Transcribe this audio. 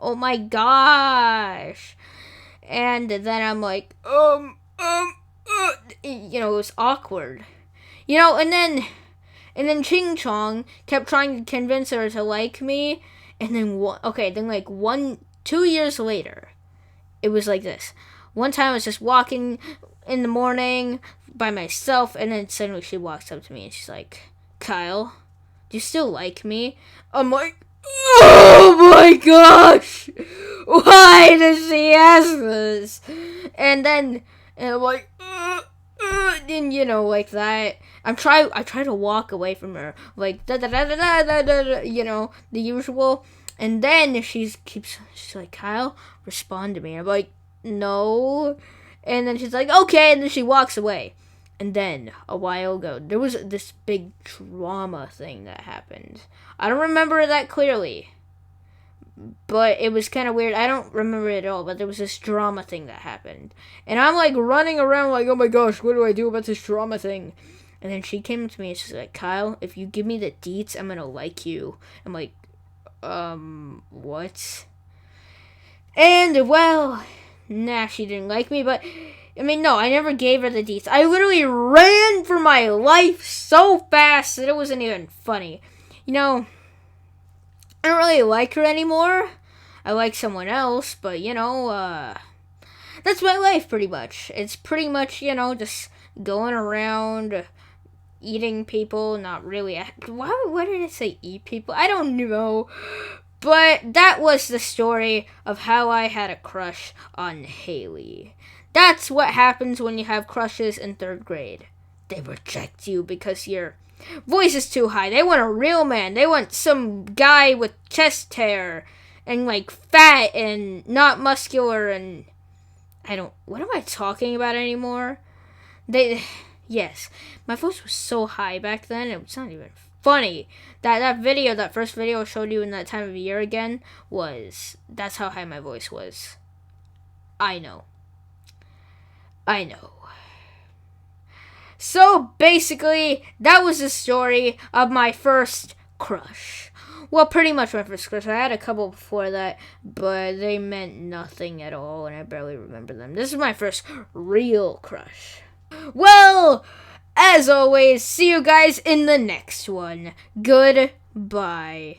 Oh my gosh. And then I'm like, it was awkward. And then Ching Chong kept trying to convince her to like me. And then, 2 years later, it was like this. One time I was just walking in the morning by myself, and then suddenly she walks up to me and she's like, Kyle, do you still like me? I'm like, oh my gosh! Why does she ask this? And I'm like, and like that. I try to walk away from her, like da da da da da da da, the usual. And then she's like, Kyle, respond to me. I'm like, no. And then she's like, okay. And then she walks away. And then a while ago, there was this big drama thing that happened. I don't remember that clearly, but it was kind of weird. I don't remember it at all, but there was this drama thing that happened. And I'm like running around like, oh my gosh, what do I do about this drama thing? And then she came to me and she's like, Kyle, if you give me the deets, I'm gonna like you. I'm like, what? And, well, nah, she didn't like me, but, no, I never gave her the deets. I literally ran for my life so fast that it wasn't even funny. I don't really like her anymore. I like someone else, but, that's my life pretty much. It's pretty much, just going around eating people, not really. Why did it say eat people? I don't know. But that was the story of how I had a crush on Haley. That's what happens when you have crushes in 3rd grade. They reject you because your voice is too high. They want a real man. They want some guy with chest hair and like fat and not muscular and what am I talking about anymore? Yes, my voice was so high back then, it was not even funny. That first video I showed you in that time of year again, that's how high my voice was. I know. So, basically, that was the story of my first crush. Well, pretty much my first crush. I had a couple before that, but they meant nothing at all, and I barely remember them. This is my first real crush. Well, as always, see you guys in the next one. Goodbye.